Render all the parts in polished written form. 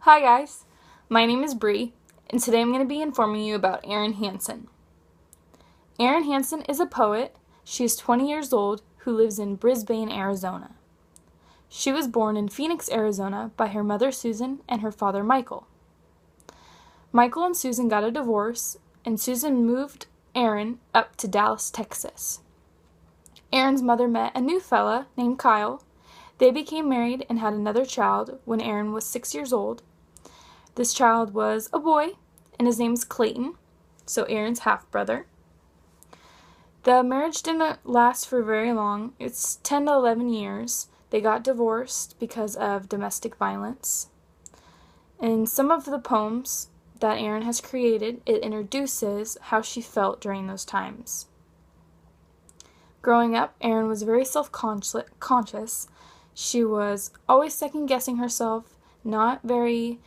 Hi guys, my name is Bree, and today I'm going to be informing you about Erin Hansen. Erin Hansen is a poet. She is 20 years old who lives in Brisbane, Arizona. She was born in Phoenix, Arizona by her mother Susan and her father Michael. Michael and Susan got a divorce, and Susan moved Erin up to Dallas, Texas. Erin's mother met a new fella named Kyle. They became married and had another child when Erin was 6 years old. This child was a boy, and his name is Clayton, so Erin's half-brother. The marriage didn't last for very long. It's 10 to 11 years. They got divorced because of domestic violence. In some of the poems that Erin has created, it introduces how she felt during those times. Growing up, Erin was very self-conscious. She was always second-guessing herself, not very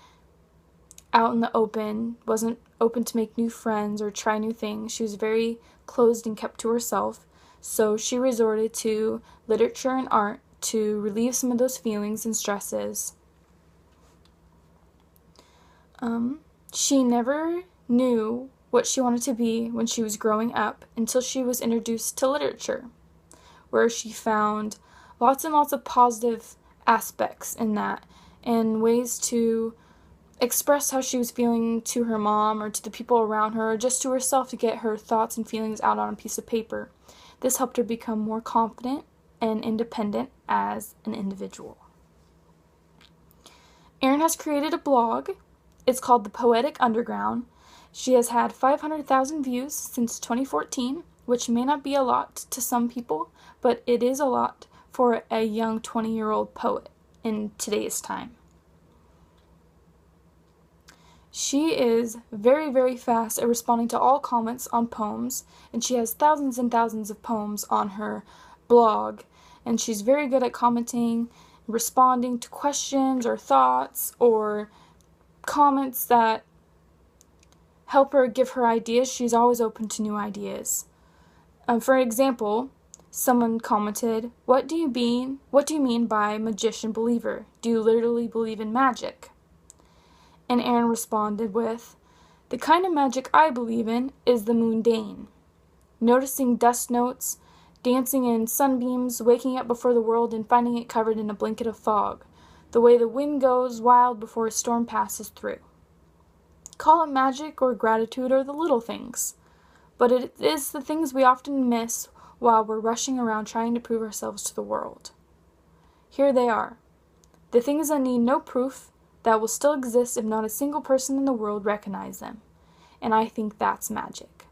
out in the open, wasn't open to make new friends or try new things. She was very closed and kept to herself, so she resorted to literature and art to relieve some of those feelings and stresses. She never knew what she wanted to be when she was growing up until she was introduced to literature, where she found lots and lots of positive aspects in that and ways to express how she was feeling to her mom or to the people around her or just to herself to get her thoughts and feelings out on a piece of paper. This helped her become more confident and independent as an individual. Erin has created a blog. It's called The Poetic Underground. She has had 500,000 views since 2014, which may not be a lot to some people, but it is a lot for a young 20-year-old poet in today's time. She is very, very fast at responding to all comments on poems, and she has thousands and thousands of poems on her blog, and she's very good at commenting, responding to questions or thoughts or comments that help her give her ideas. She's always open to new ideas. For example, someone commented, what do you mean by magician believer? Do you literally believe in magic? And Erin responded with, the kind of magic I believe in is the mundane. Noticing dust notes, dancing in sunbeams, waking up before the world and finding it covered in a blanket of fog, the way the wind goes wild before a storm passes through. Call it magic or gratitude or the little things, but it is the things we often miss while we're rushing around trying to prove ourselves to the world. Here they are, the things that need no proof, that will still exist if not a single person in the world recognizes them. And I think that's magic.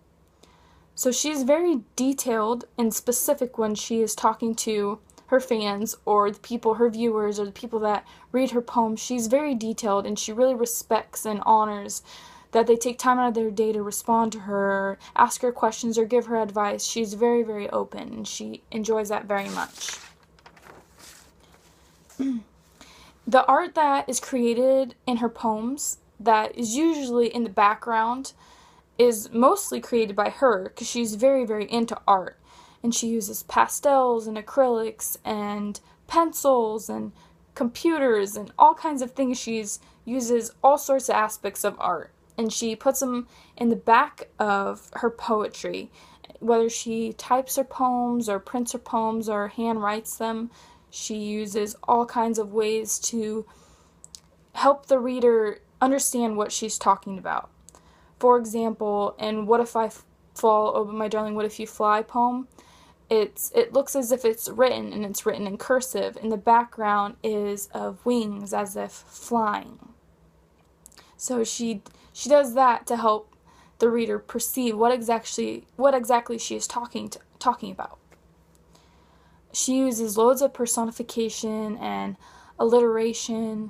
So she's very detailed and specific when she is talking to her fans or the people, her viewers, or the people that read her poems. She's very detailed and she really respects and honors that they take time out of their day to respond to her, ask her questions, or give her advice. She's very, very open and she enjoys that very much. The art that is created in her poems that is usually in the background is mostly created by her because she's very, very into art. And she uses pastels and acrylics and pencils and computers and all kinds of things. She uses all sorts of aspects of art. And she puts them in the back of her poetry. Whether she types her poems or prints her poems or hand writes them, she uses all kinds of ways to help the reader understand what she's talking about. For example, in What If I Fall, Oh My Darling, What If You Fly poem, it looks as if it's written, and it's written in cursive, and the background is of wings as if flying. So she does that to help the reader perceive what exactly she is talking about. She uses loads of personification and alliteration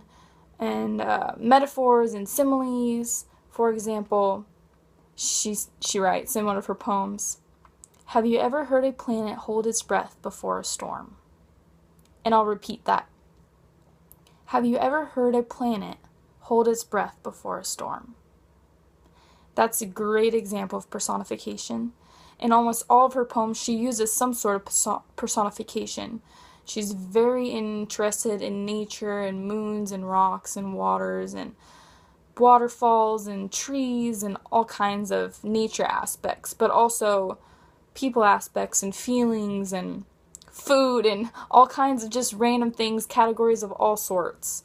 and metaphors and similes. For example, she writes in one of her poems, have you ever heard a planet hold its breath before a storm? And I'll repeat that. Have you ever heard a planet hold its breath before a storm? That's a great example of personification. In almost all of her poems, she uses some sort of personification. She's very interested in nature and moons and rocks and waters and waterfalls and trees and all kinds of nature aspects, but also people aspects and feelings and food and all kinds of just random things, categories of all sorts.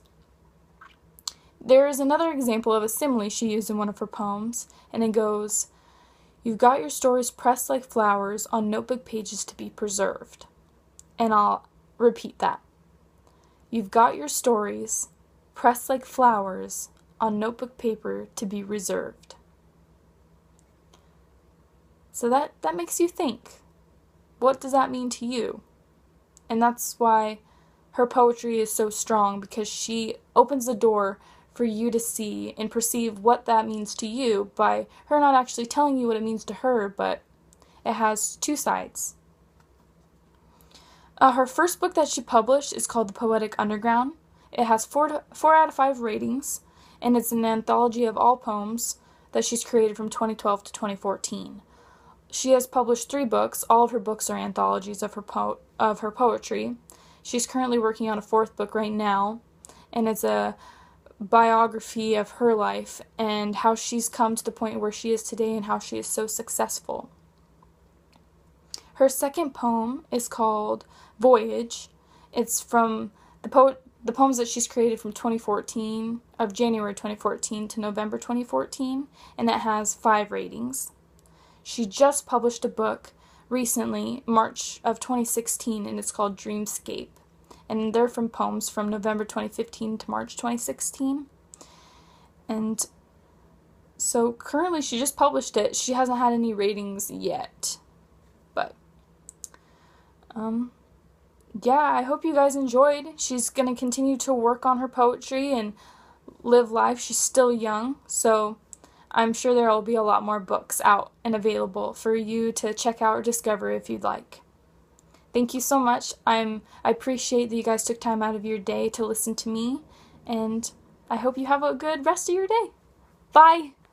There is another example of a simile she used in one of her poems, and it goes, "You've got your stories pressed like flowers on notebook pages to be preserved." And I'll repeat that. You've got your stories pressed like flowers on notebook paper to be reserved. So that makes you think. What does that mean to you? And that's why her poetry is so strong, because she opens the door for you to see and perceive what that means to you by her not actually telling you what it means to her, but it has two sides. Her first book that she published is called The Poetic Underground. It has 4 out of 5 ratings, and it's an anthology of all poems that she's created from 2012 to 2014. She has published 3 books. All of her books are anthologies of her poetry. She's currently working on a 4th book right now, and it's a biography of her life and how she's come to the point where she is today and how she is so successful. Her second poem is called Voyage. It's from the poems that she's created from 2014, of January 2014 to November 2014, and that has 5 ratings. She just published a book recently, March of 2016, and it's called Dreamscape. And they're from poems from November 2015 to March 2016. And so currently she just published it. She hasn't had any ratings yet. But yeah, I hope you guys enjoyed. She's going to continue to work on her poetry and live life. She's still young, so I'm sure there will be a lot more books out and available for you to check out or discover if you'd like. Thank you so much. I appreciate that you guys took time out of your day to listen to me, and I hope you have a good rest of your day. Bye!